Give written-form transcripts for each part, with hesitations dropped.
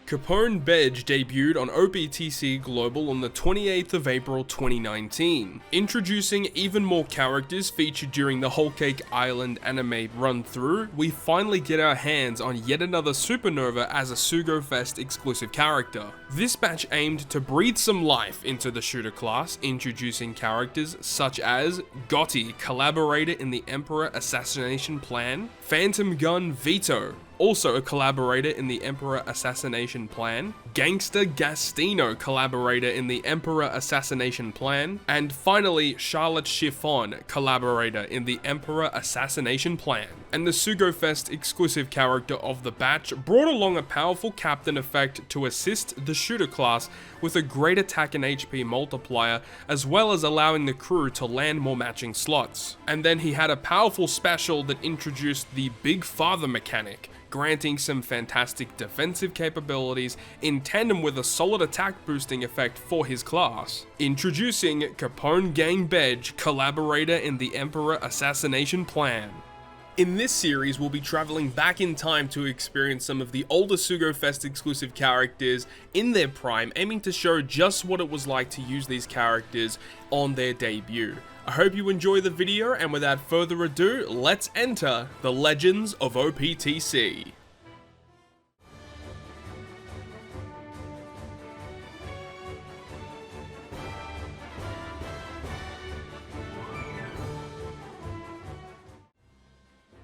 Capone Bege debuted on OPTC Global on the 28th of April 2019, introducing even more characters featured during the Whole Cake Island anime run-through. We finally get our hands on yet another Supernova as a Sugo Fest exclusive character. This batch aimed to breathe some life into the shooter class, introducing characters such as Gotti, collaborator in the Emperor Assassination Plan, Phantom Gun Vito, also a collaborator in the Emperor Assassination Plan, Gangster Gastino, collaborator in the Emperor Assassination Plan, and finally Charlotte Chiffon, collaborator in the Emperor Assassination Plan. And the Sugo Fest exclusive character of the batch brought along a powerful captain effect to assist the shooter class with a great attack and HP multiplier, as well as allowing the crew to land more matching slots. And then he had a powerful special that introduced the Big Father mechanic, granting some fantastic defensive capabilities in tandem with a solid attack boosting effect for his class. Introducing Capone Bege, collaborator in the Emperor Assassination Plan. In this series, we'll be traveling back in time to experience some of the older Sugo Fest exclusive characters in their prime, aiming to show just what it was like to use these characters on their debut. I hope you enjoy the video, and without further ado, let's enter the Legends of OPTC.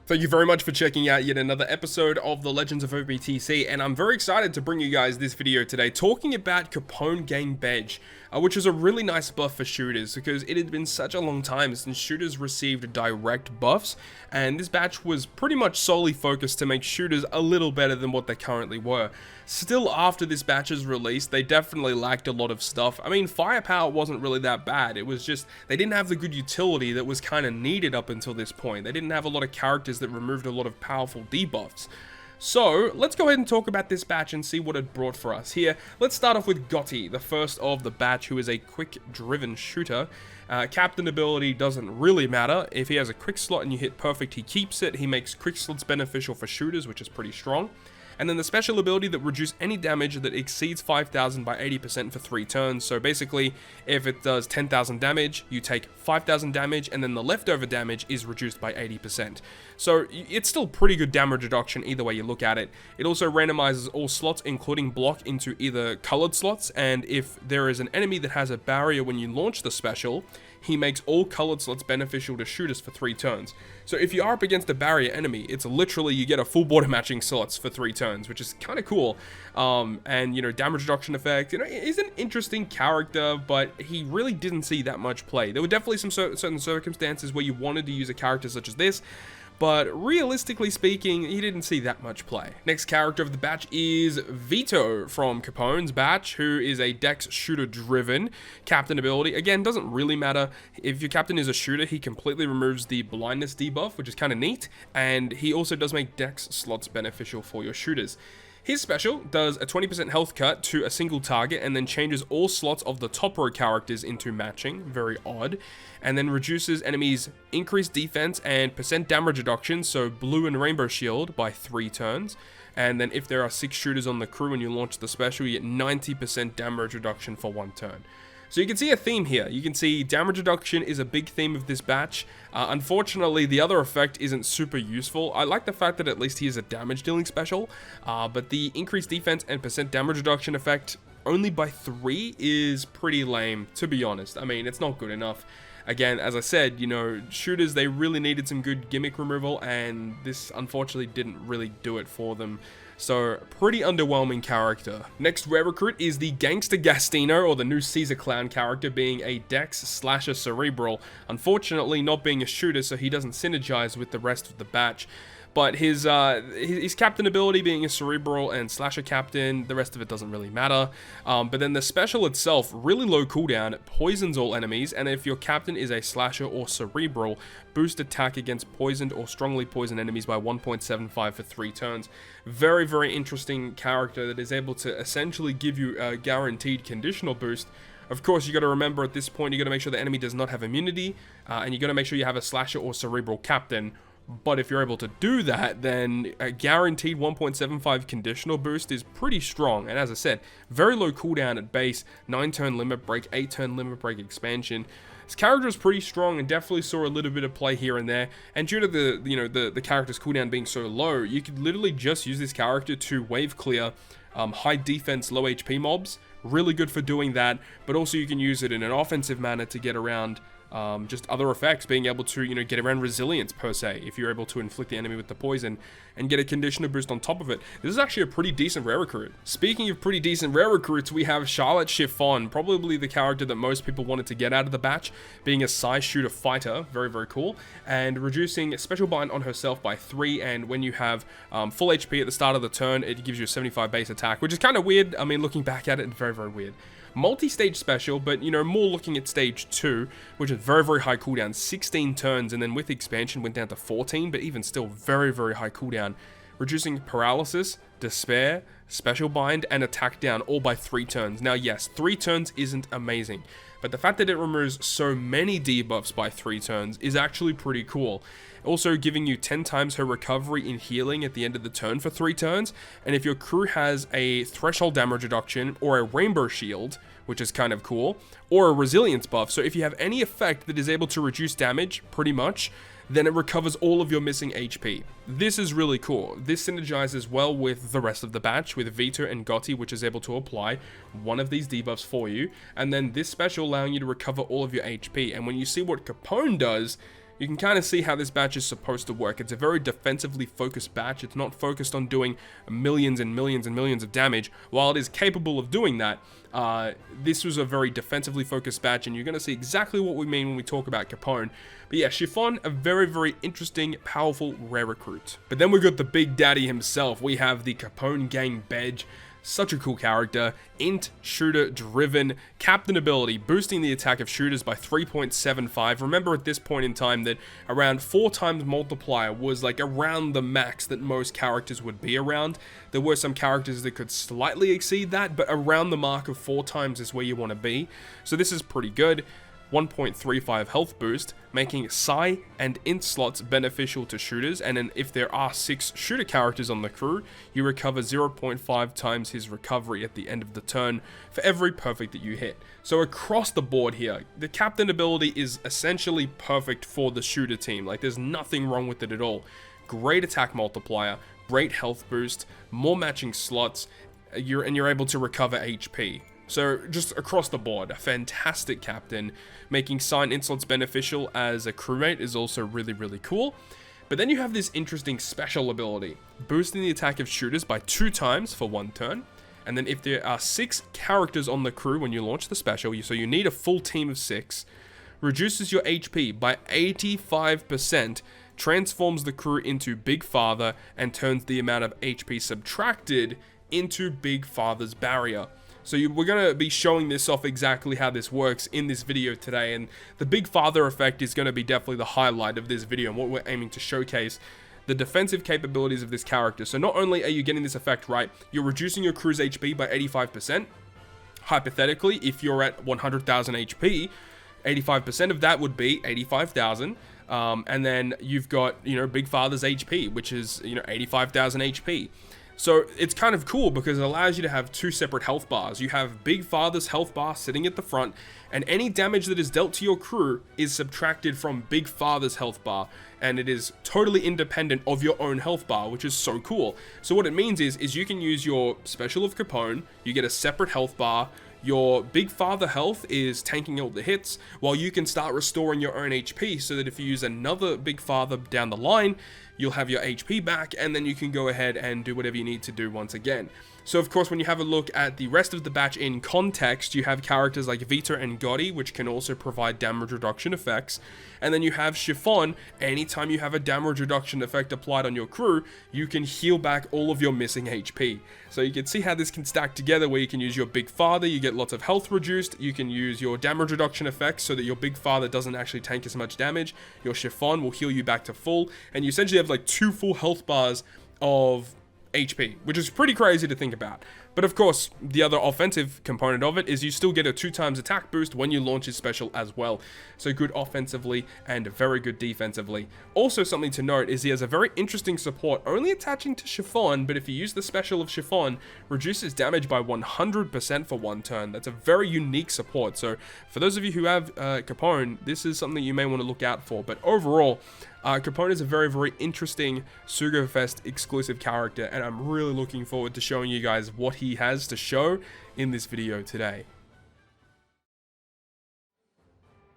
Thank you very much for checking out yet another episode of the Legends of OPTC, and I'm very excited to bring you guys this video today talking about Capone Bege, which is a really nice buff for shooters because it had been such a long time since shooters received direct buffs, and this batch was pretty much solely focused to make shooters a little better than what they currently were. Still, after this batch's release, they definitely lacked a lot of stuff. I mean, firepower wasn't really that bad. It was just, they didn't have the good utility that was kind of needed up until this point. They didn't have a lot of characters that removed a lot of powerful debuffs. So, let's go ahead and talk about this batch and see what it brought for us. Here, let's start off with Gotti, the first of the batch, who is a quick-driven shooter. Captain ability doesn't really matter. If he has a quick slot and you hit perfect, he keeps it. He makes quick slots beneficial for shooters, which is pretty strong. And then the special ability that reduces any damage that exceeds 5,000 by 80% for 3 turns. So basically, if it does 10,000 damage, you take 5,000 damage, and then the leftover damage is reduced by 80%. So it's still pretty good damage reduction either way you look at it. It also randomizes all slots, including block, into either colored slots, and if there is an enemy that has a barrier when you launch the special, he makes all colored slots beneficial to shooters for 3 turns. So if you are up against a barrier enemy, it's literally you get a full border matching slots for 3 turns, which is kind of cool. And, you know, damage reduction effect, you know, he's an interesting character, but he really didn't see that much play. There were definitely some certain circumstances where you wanted to use a character such as this, but realistically speaking, he didn't see that much play. Next character of the batch is Vito from Capone's batch, who is a dex shooter driven. Captain ability, again, doesn't really matter. If your captain is a shooter, he completely removes the blindness debuff, which is kind of neat, and he also does make dex slots beneficial for your shooters. His special does a 20% health cut to a single target and then changes all slots of the top row characters into matching, very odd, and then reduces enemies' increased defense and percent damage reduction, so blue and rainbow shield, by 3 turns. And then if there are 6 shooters on the crew and you launch the special, you get 90% damage reduction for 1 turn. So you can see a theme here. You can see damage reduction is a big theme of this batch. Unfortunately, the other effect isn't super useful. I like the fact that at least he is a damage dealing special, but the increased defense and percent damage reduction effect only by 3 is pretty lame, to be honest. I mean, it's not good enough. Again, as I said, you know, shooters, they really needed some good gimmick removal, and this unfortunately didn't really do it for them. So, pretty underwhelming character. Next rare recruit is the Gangster Gastino, or the new Caesar Clown character, being a dex slasher cerebral. Unfortunately, not being a shooter, so he doesn't synergize with the rest of the batch. But his captain ability being a cerebral and slasher captain, the rest of it doesn't really matter. But then the special itself, really low cooldown, poisons all enemies, and if your captain is a slasher or cerebral, boost attack against poisoned or strongly poisoned enemies by 1.75 for 3 turns. Very, very interesting character that is able to essentially give you a guaranteed conditional boost. Of course, you got to remember at this point, you got to make sure the enemy does not have immunity, and you got to make sure you have a slasher or cerebral captain. But if you're able to do that, then a guaranteed 1.75 conditional boost is pretty strong. And as I said, very low cooldown at base, 9-turn limit break, 8-turn limit break expansion. This character is pretty strong and definitely saw a little bit of play here and there. And due to the character's cooldown being so low, you could literally just use this character to wave clear high defense, low HP mobs. Really good for doing that, but also you can use it in an offensive manner to get around just other effects, being able to, get around resilience per se, if you're able to inflict the enemy with the poison and get a conditioner boost on top of it. This is actually a pretty decent rare recruit. Speaking of pretty decent rare recruits, we have Charlotte Chiffon, probably the character that most people wanted to get out of the batch, being a size shooter fighter, very, very cool, and reducing special bind on herself by 3, and when you have full HP at the start of the turn, it gives you a 75 base attack, which is kind of weird. I mean, looking back at it, very, very weird. Multi-stage special, but more looking at stage 2, which is very, very high cooldown, 16 turns, and then with expansion went down to 14, but even still very, very high cooldown, reducing paralysis, despair, special bind, and attack down all by 3 turns. Now yes, 3 turns isn't amazing, but the fact that it removes so many debuffs by 3 turns is actually pretty cool. Also giving you 10 times her recovery in healing at the end of the turn for 3 turns, and if your crew has a threshold damage reduction or a rainbow shield, which is kind of cool, or a resilience buff, so if you have any effect that is able to reduce damage, pretty much, then it recovers all of your missing HP. This is really cool. This synergizes well with the rest of the batch, with Vito and Gotti, which is able to apply one of these debuffs for you, and then this special allowing you to recover all of your HP. And when you see what Capone does, you can kind of see how this batch is supposed to work. It's a very defensively focused batch. It's not focused on doing millions and millions and millions of damage. While it is capable of doing that, this was a very defensively focused batch, and you're going to see exactly what we mean when we talk about Capone. But yeah, Chiffon, a very, very interesting, powerful rare recruit. But then we got the big daddy himself. We have the Capone Bege. Such a cool character, int, shooter, driven, captain ability, boosting the attack of shooters by 3.75. Remember at this point in time that around 4 times multiplier was like around the max that most characters would be around. There were some characters that could slightly exceed that, but around the mark of 4 times is where you want to be. So this is pretty good. 1.35 health boost, making Psi and Int slots beneficial to shooters, and then if there are 6 shooter characters on the crew, you recover 0.5 times his recovery at the end of the turn for every perfect that you hit. So across the board here, the captain ability is essentially perfect for the shooter team. Like, there's nothing wrong with it at all. Great attack multiplier, great health boost, more matching slots, you're able to recover HP. So just across the board, a fantastic captain. Making Sign Insolence beneficial as a crewmate is also really, really cool. But then you have this interesting special ability, boosting the attack of shooters by 2 times for 1 turn. And then if there are 6 characters on the crew when you launch the special, so you need a full team of 6, reduces your HP by 85%, transforms the crew into Big Father, and turns the amount of HP subtracted into Big Father's barrier. So we're going to be showing this off exactly how this works in this video today, and the Big Father effect is going to be definitely the highlight of this video and what we're aiming to showcase, the defensive capabilities of this character. So not only are you getting this effect right, you're reducing your crew's HP by 85%. Hypothetically, if you're at 100,000 HP, 85% of that would be 85,000. And then you've got, Big Father's HP, which is, 85,000 HP. So it's kind of cool because it allows you to have 2 separate health bars. You have Big Father's health bar sitting at the front, and any damage that is dealt to your crew is subtracted from Big Father's health bar, and it is totally independent of your own health bar, which is so cool. So what it means is you can use your special of Capone, you get a separate health bar, your Big Father health is tanking all the hits, while you can start restoring your own HP, so that if you use another Big Father down the line, you'll have your HP back, and then you can go ahead and do whatever you need to do once again. So of course, when you have a look at the rest of the batch in context, you have characters like Vito and Gotti, which can also provide damage reduction effects. And then you have Chiffon. Anytime you have a damage reduction effect applied on your crew, you can heal back all of your missing HP. So you can see how this can stack together, where you can use your Big Father, you get lots of health reduced, you can use your damage reduction effects so that your Big Father doesn't actually tank as much damage, your Chiffon will heal you back to full, and you essentially have like 2 full health bars of HP, which is pretty crazy to think about. But of course, the other offensive component of it is you still get a 2x attack boost when you launch his special as well. So good offensively and very good defensively. Also something to note is he has a very interesting support, only attaching to Chiffon, but if you use the special of Chiffon, reduces damage by 100% for 1 turn. That's a very unique support. So for those of you who have Capone, this is something you may want to look out for. But overall, Capone is a very interesting Sugofest exclusive character, and I'm really looking forward to showing you guys what he has to show in this video today.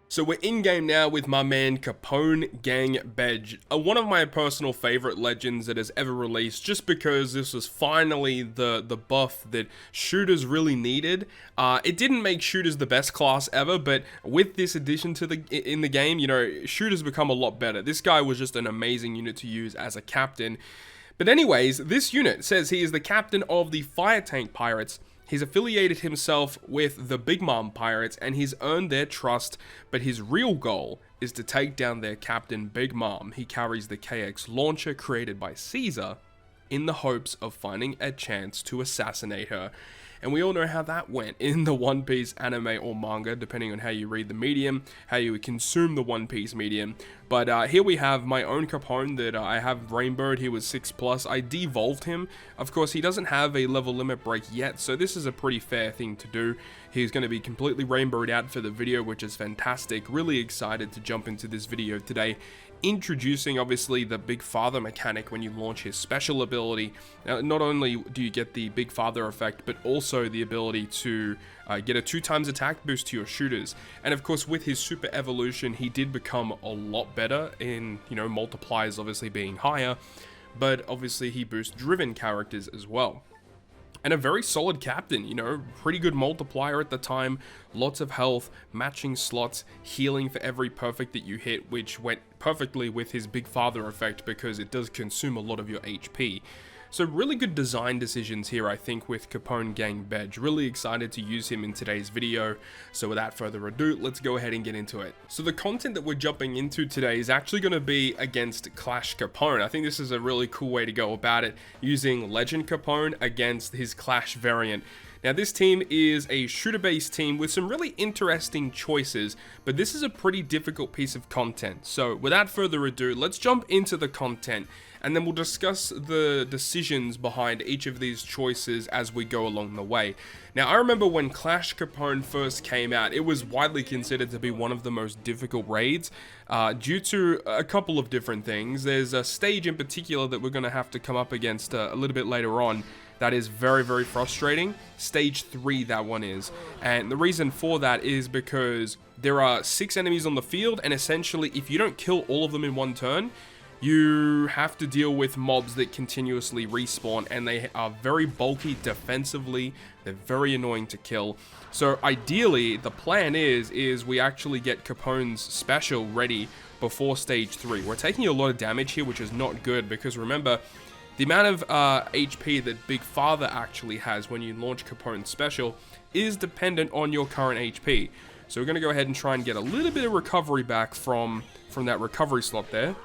So we're in game now with my man Capone Bege, one of my personal favorite legends that has ever released, just because this was finally the buff that shooters really needed. It didn't make shooters the best class ever, but with this addition to in the game, you know, shooters become a lot better. This guy was just an amazing unit to use as a captain. But anyways, this unit says he is the captain of the Fire Tank Pirates. He's affiliated himself with the Big Mom Pirates, and he's earned their trust, but his real goal is to take down their captain, Big Mom. He carries the KX launcher created by Caesar in the hopes of finding a chance to assassinate her. And we all know how that went in the One Piece anime or manga, depending on how you read the medium, how you consume the One Piece medium. But here we have my own Capone that I have rainbowed. He was 6+. I devolved him. Of course, he doesn't have a level limit break yet, so this is a pretty fair thing to do. He's going to be completely rainbowed out for the video, which is fantastic. Really excited to jump into this video today, introducing obviously the Big Father mechanic when you launch his special ability. Now, not only do you get the Big Father effect, but also the ability to get a 2x attack boost to your shooters. And of course, with his super evolution, he did become a lot better in, you know, multipliers obviously being higher, but obviously he boosts driven characters as well. And a very solid captain, you know, pretty good multiplier at the time, lots of health, matching slots, healing for every perfect that you hit, which went perfectly with his Big Father effect because it does consume a lot of your HP. So really good design decisions here, I think, with Capone Bege. Really excited to use him in today's video. So without further ado, let's go ahead and get into it. So the content that we're jumping into today is actually going to be against Clash Capone. I think this is a really cool way to go about it, using Legend Capone against his Clash variant. Now this team is a shooter-based team with some really interesting choices, but this is a pretty difficult piece of content. So without further ado, let's jump into the content, and then we'll discuss the decisions behind each of these choices as we go along the way. Now, I remember when Clash Capone first came out, it was widely considered to be one of the most difficult raids due to a couple of different things. There's a stage in particular that we're going to have to come up against a little bit later on that is very frustrating. Stage 3, that one is. And the reason for that is because there are 6 enemies on the field, and essentially, if you don't kill all of them in one turn, you have to deal with mobs that continuously respawn, and they are very bulky defensively. They're very annoying to kill. So ideally, the plan is we actually get Capone's special ready before stage 3. We're taking a lot of damage here, which is not good, because remember, the amount of HP that Big Father actually has when you launch Capone's special is dependent on your current HP. So we're going to go ahead and try and get a little bit of recovery back from that recovery slot there.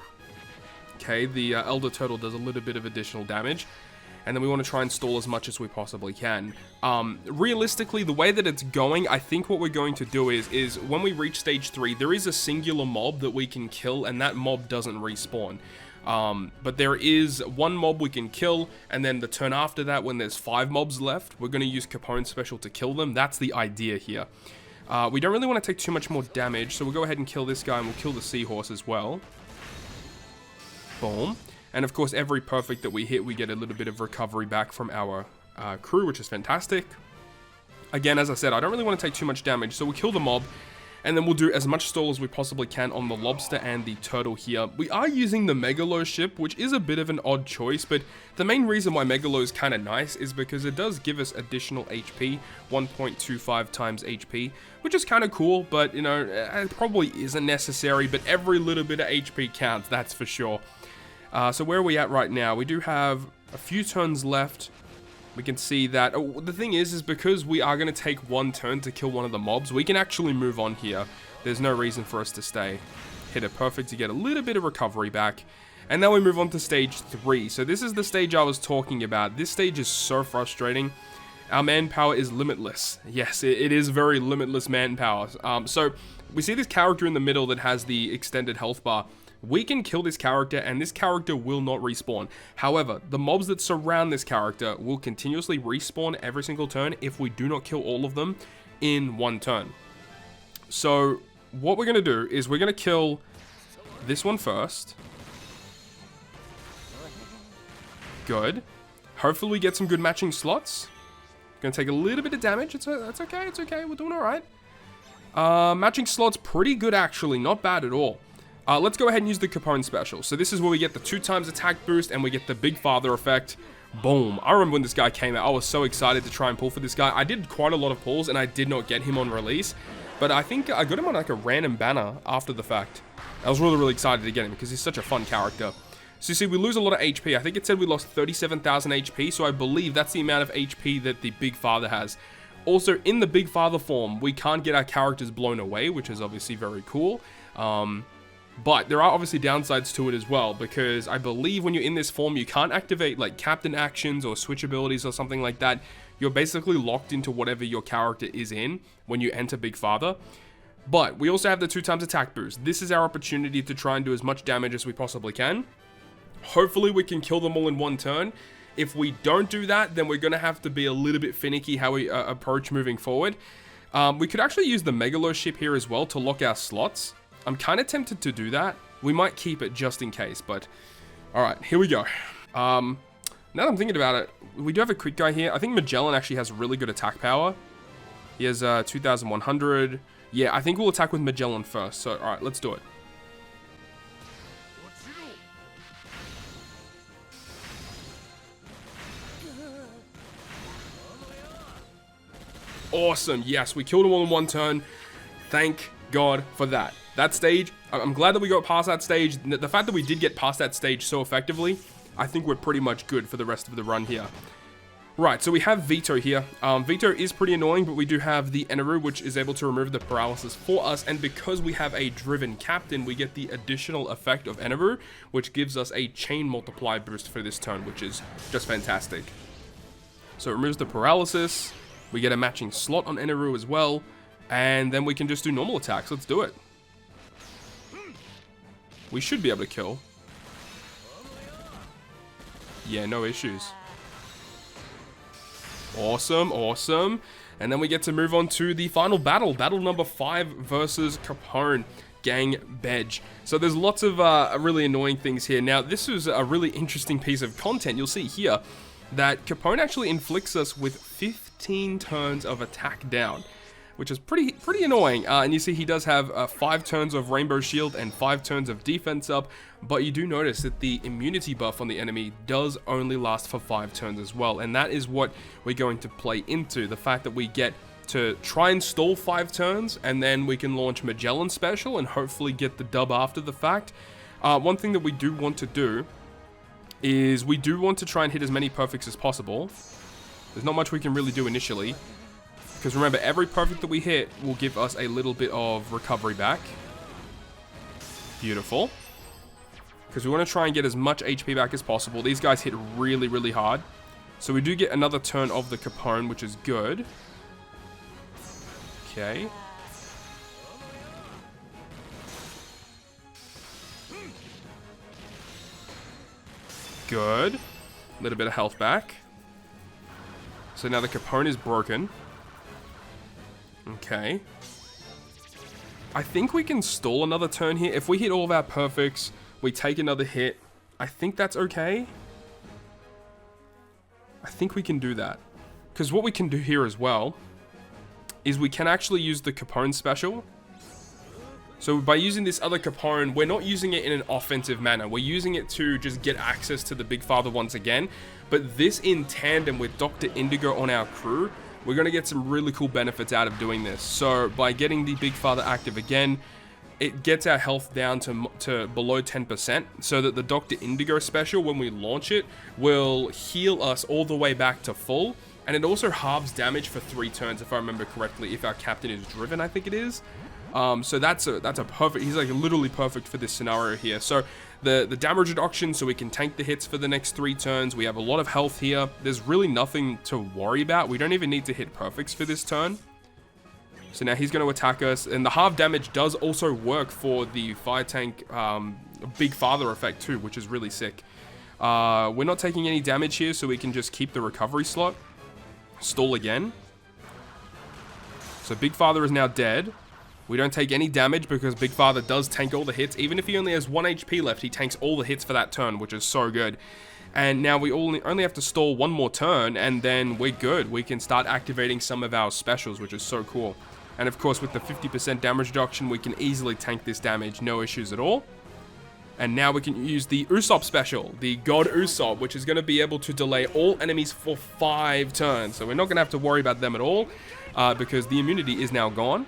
Okay, the Elder Turtle does a little bit of additional damage, and then we want to try and stall as much as we possibly can. Realistically, the way that it's going, I think what we're going to do is when we reach stage 3, there is a singular mob that we can kill, and that mob doesn't respawn. But there is one mob we can kill, and then the turn after that, when there's 5 mobs left, we're going to use Capone's special to kill them. That's the idea here. We don't really want to take too much more damage, so we'll go ahead and kill this guy, and we'll kill the seahorse as well. Boom. And of course, every perfect that we hit, we get a little bit of recovery back from our crew, which is fantastic. Again, as I said, I don't really want to take too much damage, so we'll kill the mob, and then we'll do as much stall as we possibly can on the lobster and the turtle here. We are using the Megalo ship, which is a bit of an odd choice, but the main reason why Megalo is kind of nice is because it does give us additional HP, 1.25 times HP, which is kind of cool, but, you know, it probably isn't necessary, but every little bit of HP counts, that's for sure. So where are we at right now? We do have a few turns left. We can see that, the thing is because we are going to take one turn to kill one of the mobs, we can actually move on here. There's no reason for us to stay. Hit a perfect to get a little bit of recovery back. And now we move on to stage 3. So this is the stage I was talking about. This stage is so frustrating. Our manpower is limitless. Yes, it is very limitless manpower. So we see this character in the middle that has the extended health bar. We can kill this character and this character will not respawn. However, the mobs that surround this character will continuously respawn every single turn if we do not kill all of them in one turn. So what we're going to do is we're going to kill this one first. Good. Hopefully we get some good matching slots. Going to take a little bit of damage. That's okay. It's okay. We're doing all right. Matching slots pretty good actually. Not bad at all. Let's go ahead and use the Capone special. So this is where we get the 2x attack boost and we get the Big Father effect. Boom. I remember when this guy came out, I was so excited to try and pull for this guy. I did quite a lot of pulls and I did not get him on release. But I think I got him on like a random banner after the fact. I was really, really excited to get him because he's such a fun character. So you see, we lose a lot of HP. I think it said we lost 37,000 HP. So I believe that's the amount of HP that the Big Father has. Also, in the Big Father form, we can't get our characters blown away, which is obviously very cool. But there are obviously downsides to it as well, because I believe when you're in this form, you can't activate like captain actions or switch abilities or something like that. You're basically locked into whatever your character is in when you enter Big Father. But we also have the 2x attack boost. This is our opportunity to try and do as much damage as we possibly can. Hopefully we can kill them all in one turn. If we don't do that, then we're going to have to be a little bit finicky how we approach moving forward. We could actually use the Megalo ship here as well to lock our slots. I'm kind of tempted to do that. We might keep it just in case, but alright, here we go. Now that I'm thinking about it, we do have a quick guy here. I think Magellan actually has really good attack power. He has 2,100. Yeah, I think we'll attack with Magellan first. So, alright, let's do it. Awesome. Yes, we killed them all in one turn. Thank God for that. That stage, I'm glad that we got past that stage. The fact that we did get past that stage so effectively, I think we're pretty much good for the rest of the run here. Right, so we have Vito here. Vito is pretty annoying, but we do have the Eneru, which is able to remove the paralysis for us. And because we have a driven captain, we get the additional effect of Eneru, which gives us a chain multiply boost for this turn, which is just fantastic. So it removes the paralysis. We get a matching slot on Eneru as well. And then we can just do normal attacks. Let's do it. We should be able to kill. Yeah, no issues. Awesome, awesome. And then we get to move on to the final battle. Battle number 5 versus Capone Bege. So there's lots of really annoying things here. Now, this is a really interesting piece of content. You'll see here that Capone actually inflicts us with 15 turns of attack down, which is pretty annoying. And you see he does have 5 turns of Rainbow Shield and 5 turns of defense up, but you do notice that the immunity buff on the enemy does only last for 5 turns as well, and that is what we're going to play into, the fact that we get to try and stall 5 turns, and then we can launch Magellan Special and hopefully get the dub after the fact. One thing that we do want to do is we do want to try and hit as many perfects as possible. There's not much we can really do initially, because remember, every perfect that we hit will give us a little bit of recovery back. Beautiful. Because we want to try and get as much HP back as possible. These guys hit really, really hard. So we do get another turn of the Capone, which is good. Okay. Good. A little bit of health back. So now the Capone is broken. Okay. I think we can stall another turn here. If we hit all of our perfects, we take another hit. I think that's okay. I think we can do that. Because what we can do here as well is we can actually use the Capone special. So by using this other Capone, we're not using it in an offensive manner. We're using it to just get access to the Big Father once again. But this in tandem with Dr. Indigo on our crew, we're going to get some really cool benefits out of doing this. So by getting the Big Father active again, it gets our health down to below 10%, so that the Dr. Indigo special, when we launch it, will heal us all the way back to full. And it also halves damage for 3 turns, if I remember correctly, if our captain is driven, I think it is. So that's a perfect, he's like literally perfect for this scenario here. So the damage reduction, so we can tank the hits for the next 3 turns. We have a lot of health here. There's really nothing to worry about. We don't even need to hit perfects for this turn. So now he's going to attack us, and the half damage does also work for the fire tank Big Father effect too, which is really sick. We're not taking any damage here, so we can just keep the recovery slot. Stall again. So Big Father is now dead. We don't take any damage because Big Father does tank all the hits. Even if he only has 1 HP left, he tanks all the hits for that turn, which is so good. And now we only have to stall 1 more turn, and then we're good. We can start activating some of our specials, which is so cool. And of course, with the 50% damage reduction, we can easily tank this damage, no issues at all. And now we can use the Usopp special, the God Usopp, which is going to be able to delay all enemies for 5 turns. So we're not going to have to worry about them at all, because the immunity is now gone.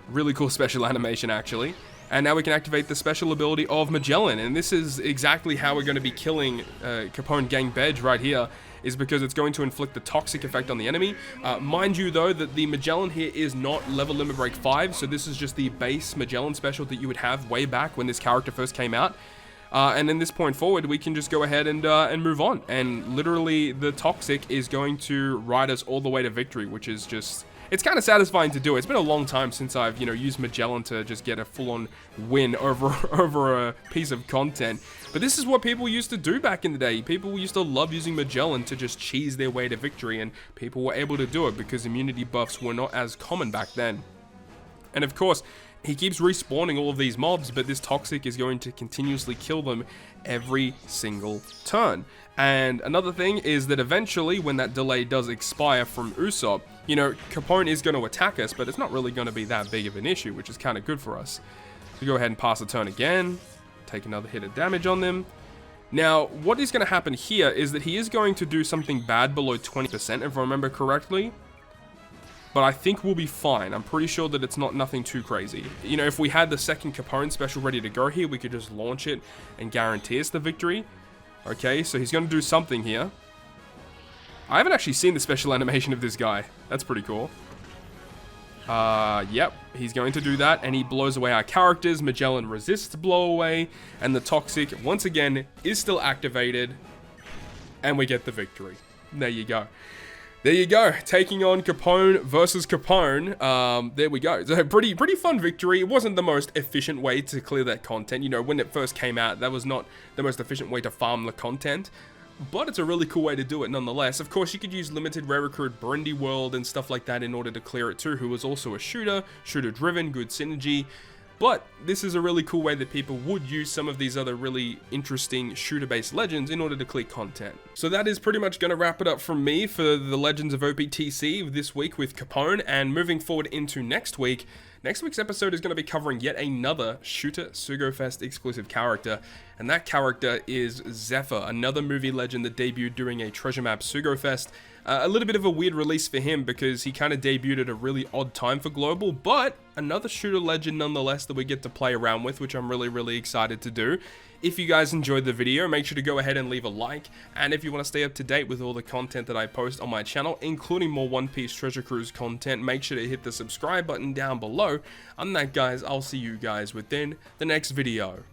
Really cool special animation, actually. And now we can activate the special ability of Magellan. And this is exactly how we're going to be killing Capone Bege right here, is because it's going to inflict the toxic effect on the enemy. Mind you, though, that the Magellan here is not level limit break 5, so this is just the base Magellan special that you would have way back when this character first came out. And in this point forward, we can just go ahead and move on. And literally, the toxic is going to ride us all the way to victory, which is just... It's kind of satisfying to do. It's been a long time since I've, used Magellan to just get a full-on win over a piece of content. But this is what people used to do back in the day. People used to love using Magellan to just cheese their way to victory, and people were able to do it because immunity buffs were not as common back then. And of course, he keeps respawning all of these mobs, but this toxic is going to continuously kill them every single turn. And another thing is that eventually, when that delay does expire from Usopp, Capone is going to attack us, but it's not really going to be that big of an issue, which is kind of good for us. So go ahead and pass the turn again, take another hit of damage on them. Now, what is going to happen here is that he is going to do something bad below 20%, if I remember correctly. But I think we'll be fine. I'm pretty sure that it's nothing too crazy. If we had the second Capone special ready to go here, we could just launch it and guarantee us the victory. Okay, so he's going to do something here. I haven't actually seen the special animation of this guy. That's pretty cool. Yep, he's going to do that, and he blows away our characters. Magellan resists blow away, and the toxic, once again, is still activated, and we get the victory. There you go. There you go, taking on Capone versus Capone. There we go. So pretty fun victory. It wasn't the most efficient way to clear that content. When it first came out, that was not the most efficient way to farm the content. But it's a really cool way to do it nonetheless. Of course, you could use limited rare recruit Burundi World and stuff like that in order to clear it too, who was also a shooter driven, good synergy. But this is a really cool way that people would use some of these other really interesting shooter-based legends in order to clear content. So that is pretty much going to wrap it up from me for the Legends of OPTC this week with Capone, and moving forward into next week. Next week's episode is going to be covering yet another Shooter Sugofest exclusive character, and that character is Zephyr, another movie legend that debuted during a Treasure Map Sugofest. A little bit of a weird release for him because he kind of debuted at a really odd time for Global, but another shooter legend nonetheless that we get to play around with, which I'm really excited to do. If you guys enjoyed the video, make sure to go ahead and leave a like, and if you want to stay up to date with all the content that I post on my channel, including more One Piece Treasure Cruise content, make sure to hit the subscribe button down below. On that, guys, I'll see you guys within the next video.